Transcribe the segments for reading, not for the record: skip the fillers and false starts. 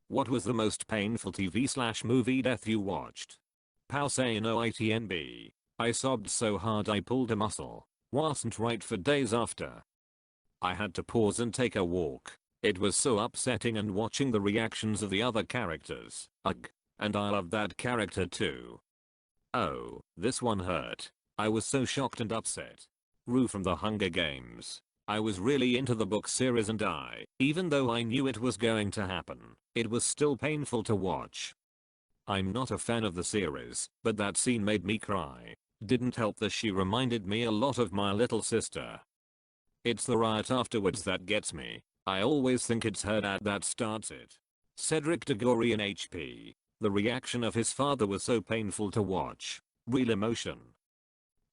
What was the most painful TV/movie death you watched? Pow say no itnb. I sobbed so hard I pulled a muscle. Wasn't right for days after. I had to pause and take a walk. It was so upsetting and watching the reactions of the other characters. Ugh. And I loved that character too. Oh, this one hurt. I was so shocked and upset. Rue from the Hunger Games. I was really into the book series and even though I knew it was going to happen, it was still painful to watch. I'm not a fan of the series, but that scene made me cry. Didn't help that she reminded me a lot of my little sister. It's the riot afterwards that gets me. I always think it's her dad that starts it. Cedric Diggory in HP. The reaction of his father was so painful to watch. Real emotion.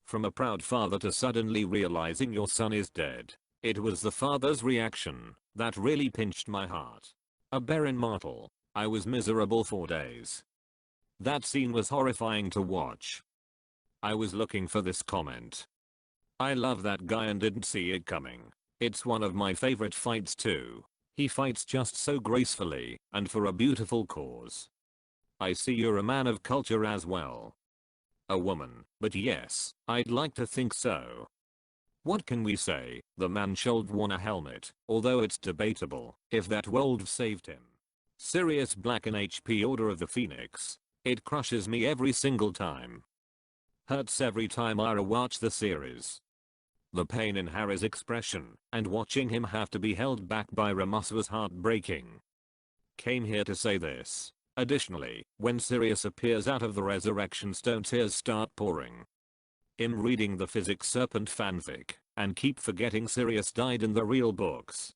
From a proud father to suddenly realizing your son is dead. It was the father's reaction that really pinched my heart. A barren mortal. I was miserable for days. That scene was horrifying to watch. I was looking for this comment. I love that guy and didn't see it coming. It's one of my favorite fights too. He fights just so gracefully and for a beautiful cause. I see you're a man of culture as well. A woman, but yes, I'd like to think so. What can we say? The man should worn a helmet, although it's debatable if that wolf saved him. Sirius Black in HP Order of the Phoenix. It crushes me every single time. Hurts every time I rewatch the series. The pain in Harry's expression and watching him have to be held back by Remus was heartbreaking. Came here to say this. Additionally, when Sirius appears out of the resurrection stone, tears start pouring. I'm reading the Physics Serpent fanfic and keep forgetting Sirius died in the real books.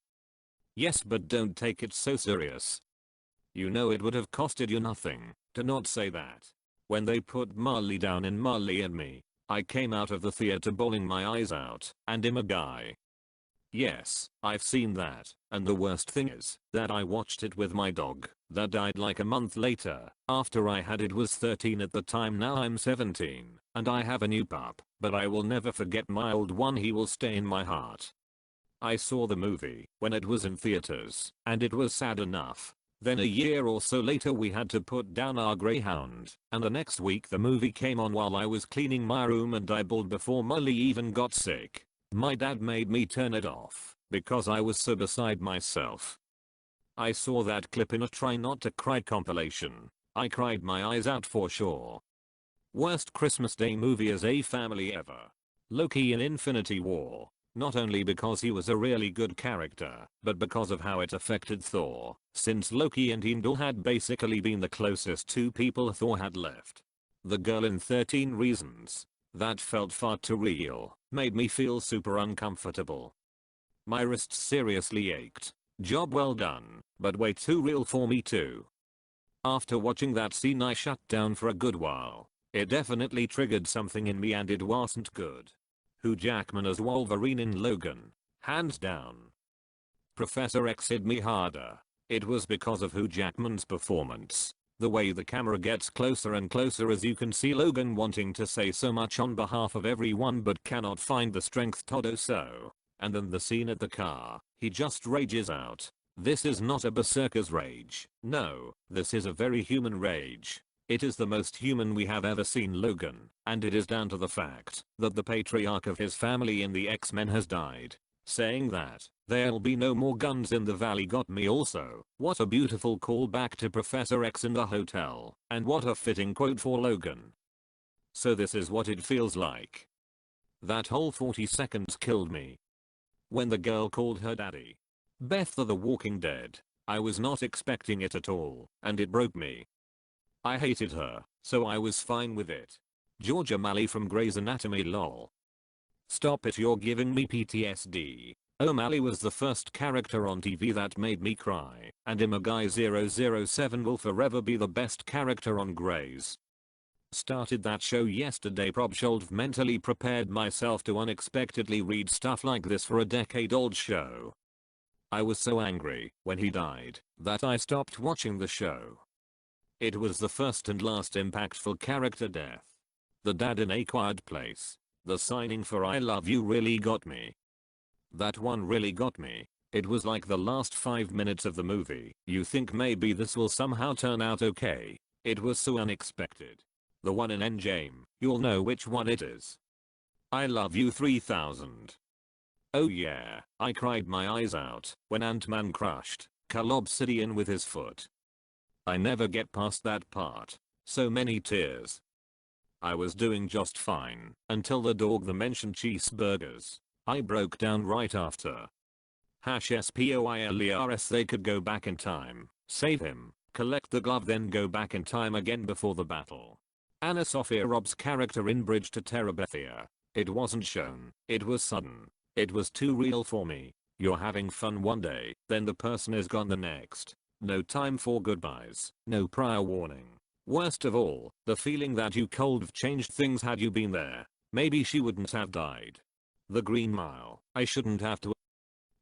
Yes, but don't take it so serious. You know it would have costed you nothing to not say that. When they put Marley down in Marley and Me, I came out of the theater bawling my eyes out, and I'm a guy. Yes, I've seen that, and the worst thing is that I watched it with my dog that died like a month later after I had it. Was 13 at the time, now I'm 17 and I have a new pup, but I will never forget my old one. He will stay in my heart. I saw the movie when it was in theaters and it was sad enough. Then a year or so later we had to put down our greyhound, and the next week the movie came on while I was cleaning my room and I bawled before Molly even got sick. My dad made me turn it off because I was so beside myself. I saw that clip in a Try Not to Cry compilation. I cried my eyes out for sure. Worst Christmas Day movie as a family ever. Loki in Infinity War. Not only because he was a really good character, but because of how it affected Thor, since Loki and Heimdall had basically been the closest two people Thor had left. The girl in 13 Reasons. That felt far too real, made me feel super uncomfortable. My wrists seriously ached. Job well done, but way too real for me too. After watching that scene I shut down for a good while. It definitely triggered something in me and it wasn't good. Hugh Jackman as Wolverine in Logan. Hands down. Professor X hit me harder. It was because of Hugh Jackman's performance. The way the camera gets closer and closer as you can see Logan wanting to say so much on behalf of everyone but cannot find the strength to do so. And then the scene at the car, he just rages out. This is not a berserker's rage. No, this is a very human rage. It is the most human we have ever seen Logan, and it is down to the fact that the patriarch of his family in the X-Men has died. Saying that there'll be no more guns in the valley got me also. What a beautiful callback to Professor X in the hotel, and what a fitting quote for Logan. So this is what it feels like. That whole 40 seconds killed me. When the girl called her daddy Beth of The Walking Dead, I was not expecting it at all, and it broke me. I hated her, so I was fine with it. Georgia Malley from Grey's Anatomy lol. Stop it, you're giving me PTSD. O'Malley was the first character on TV that made me cry, and Guy007 will forever be the best character on Grey's. Started that show yesterday. Prob should mentally prepared myself to unexpectedly read stuff like this for a decade-old show. I was so angry when he died that I stopped watching the show. It was the first and last impactful character death. The dad in A Quiet Place. The signing for I Love You really got me. That one really got me. It was like the last 5 minutes of the movie. You think maybe this will somehow turn out okay. It was so unexpected. The one in Endgame, you'll know which one it is. I love you 3000. Oh yeah, I cried my eyes out when Ant-Man crushed Cull Obsidian with his foot. I never get past that part. So many tears. I was doing just fine until the dog mentioned cheeseburgers. I broke down right after. Spoilers, they could go back in time, save him, collect the glove, then go back in time again before the battle. Anna Sophia Robb's character in Bridge to Terabithia. It wasn't shown. It was sudden. It was too real for me. You're having fun one day, then the person is gone the next. No time for goodbyes. No prior warning. Worst of all, the feeling that you could have changed things had you been there. Maybe she wouldn't have died. The Green Mile. I shouldn't have to.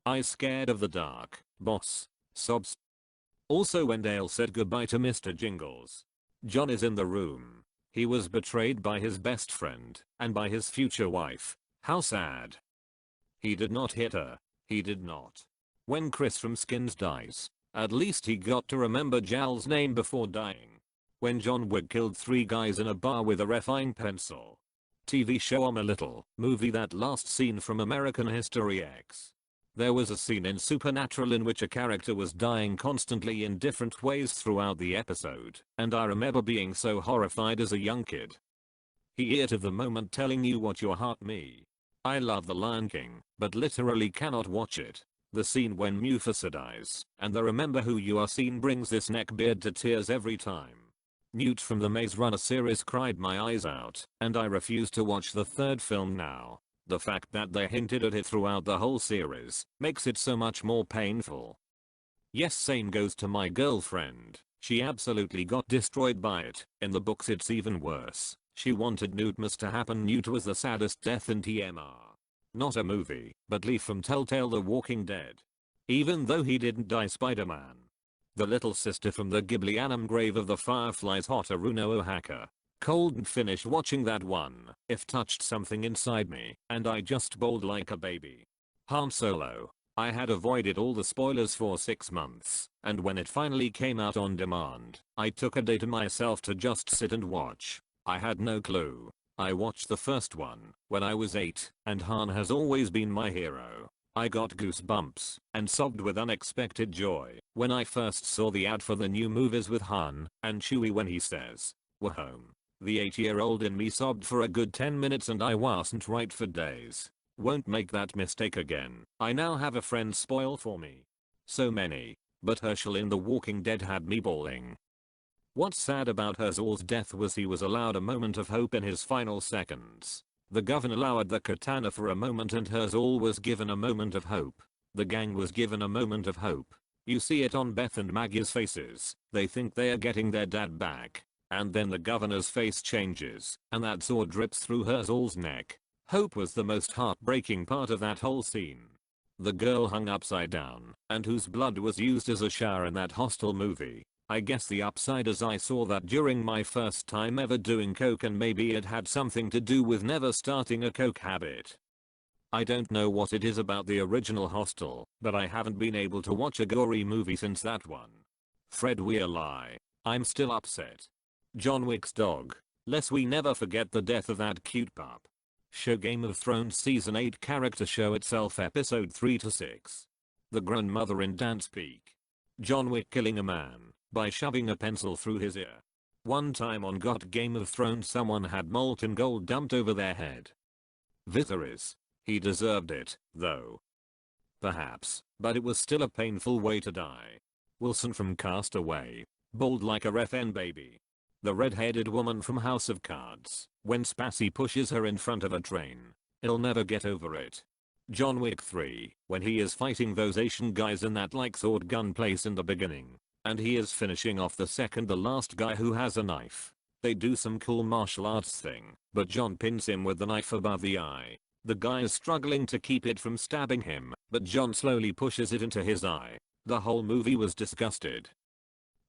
I scared of the dark, boss. Sobs. Also when Dale said goodbye to Mr. Jingles. John is in the room. He was betrayed by his best friend and by his future wife. How sad. He did not hit her. He did not. When Chris from Skins dies, at least he got to remember Jal's name before dying. When John Wick killed 3 guys in a bar with a refined pencil. TV show I'm a Little, movie that last scene from American History X. There was a scene in Supernatural in which a character was dying constantly in different ways throughout the episode, and I remember being so horrified as a young kid. Heat of the moment telling you what your heart me. I love The Lion King, but literally cannot watch it. The scene when Mufasa dies, and the remember who you are scene brings this neckbeard to tears every time. Newt from the Maze Runner series cried my eyes out, and I refuse to watch the 3rd film now. The fact that they hinted at it throughout the whole series makes it so much more painful. Yes, same goes to my girlfriend. She absolutely got destroyed by it. In the books it's even worse. She wanted Newtmas to happen. Newt was the saddest death in TMR. Not a movie, but Lee from Telltale The Walking Dead. Even though he didn't die, Spider-Man. The little sister from the Ghibli anime Grave of the Fireflies, Hotaru no Ohaka. Couldn't finish watching that one. It touched something inside me, and I just bawled like a baby. Han Solo. I had avoided all the spoilers for 6 months, and when it finally came out on demand, I took a day to myself to just sit and watch. I had no clue. I watched the first one when I was 8, and Han has always been my hero. I got goosebumps and sobbed with unexpected joy when I first saw the ad for the new movies with Han and Chewie when he says, "We're home." The 8-year-old in me sobbed for a good 10 minutes and I wasn't right for days. Won't make that mistake again. I now have a friend spoil for me. So many. But Herschel in The Walking Dead had me bawling. What's sad about Herschel's death was he was allowed a moment of hope in his final seconds. The governor lowered the katana for a moment and Herschel was given a moment of hope. The gang was given a moment of hope. You see it on Beth and Maggie's faces. They think they are getting their dad back. And then the governor's face changes, and that sword drips through Herschel's neck. Hope was the most heartbreaking part of that whole scene. The girl hung upside down, and whose blood was used as a shower in that Hostel movie. I guess the upside is I saw that during my first time ever doing coke and maybe it had something to do with never starting a coke habit. I don't know what it is about the original Hostel, but I haven't been able to watch a gory movie since that one. Fred Weir lie. I'm still upset. John Wick's dog. Lest we never forget the death of that cute pup. Show Game of Thrones Season 8 character show itself Episode 3 to 6. The grandmother in Dance Peak. John Wick killing a man by shoving a pencil through his ear. One time on Got Game of Thrones someone had molten gold dumped over their head. Viserys. He deserved it, though. Perhaps, but it was still a painful way to die. Wilson from Castaway. Bald like a FN baby. The red-headed woman from House of Cards. When Spacey pushes her in front of a train. He'll never get over it. John Wick 3. When he is fighting those Asian guys in that like sword gun place in the beginning. And he is finishing off the last guy who has a knife. They do some cool martial arts thing, but John pins him with the knife above the eye. The guy is struggling to keep it from stabbing him, but John slowly pushes it into his eye. The whole movie was disgusted.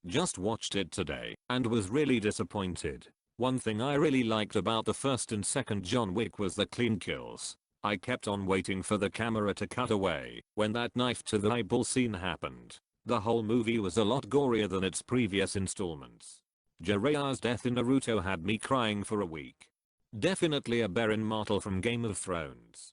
Just watched it today, and was really disappointed. One thing I really liked about the first and second John Wick was the clean kills. I kept on waiting for the camera to cut away when that knife to the eyeball scene happened. The whole movie was a lot gorier than its previous installments. Jiraiya's death in Naruto had me crying for a week. Definitely a Baron Martel from Game of Thrones.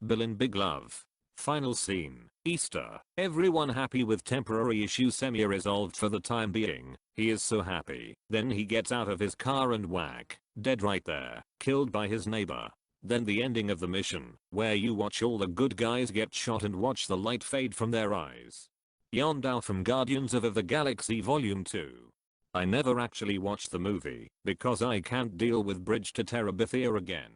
Bill in Big Love. Final scene, Easter. Everyone happy with temporary issues semi-resolved for the time being. He is so happy. Then he gets out of his car and whack, dead right there, killed by his neighbor. Then the ending of the mission, where you watch all the good guys get shot and watch the light fade from their eyes. Yondu from Guardians of the Galaxy Volume 2. I never actually watched the movie because I can't deal with Bridge to Terabithia again.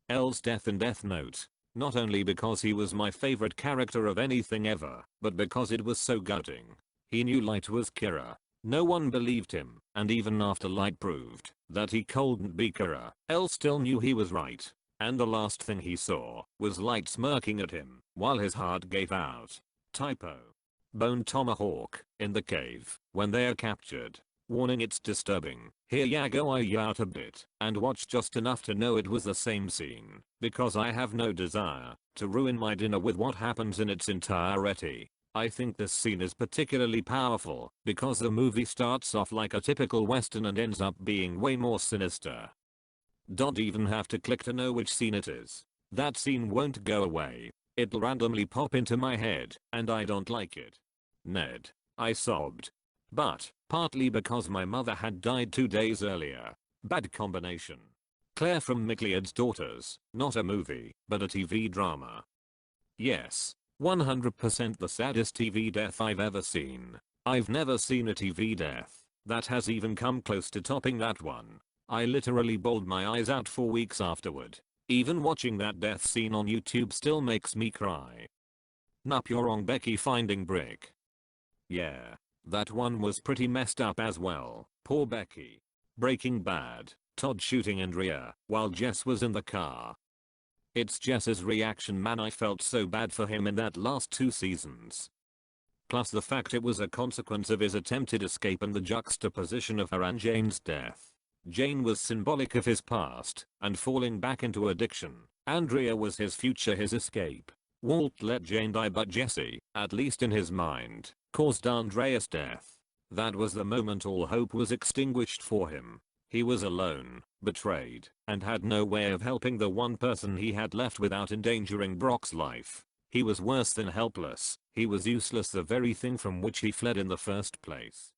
L's death in Death Note. Not only because he was my favorite character of anything ever, but because it was so gutting. He knew Light was Kira. No one believed him, and even after Light proved that he couldn't be Kira, L still knew he was right. And the last thing he saw was Light smirking at him while his heart gave out. Typo. Bone Tomahawk, in the cave, when they are captured. Warning, it's disturbing. Here ya go, I out a bit and watch just enough to know it was the same scene, because I have no desire to ruin my dinner with what happens in its entirety. I think this scene is particularly powerful because the movie starts off like a typical western and ends up being way more sinister. Don't even have to click to know which scene it is. That scene won't go away. It'll randomly pop into my head, and I don't like it. Ned. I sobbed. But, partly because my mother had died 2 days earlier. Bad combination. Claire from McLeod's Daughters, not a movie, but a TV drama. Yes, 100% the saddest TV death I've ever seen. I've never seen a TV death that has even come close to topping that one. I literally bawled my eyes out for weeks afterward. Even watching that death scene on YouTube still makes me cry. Nup, you're wrong, Becky finding Brick. Yeah. That one was pretty messed up as well. Poor Becky. Breaking Bad. Todd shooting Andrea while Jess was in the car. It's Jess's reaction, man. I felt so bad for him in that last 2 seasons. Plus the fact it was a consequence of his attempted escape and the juxtaposition of her and Jane's death. Jane was symbolic of his past and falling back into addiction. Andrea was his future, his escape. Walt let Jane die, but Jesse, at least in his mind, caused Andrea's death. That was the moment all hope was extinguished for him. He was alone, betrayed, and had no way of helping the one person he had left without endangering Brock's life. He was worse than helpless. He was useless, the very thing from which he fled in the first place.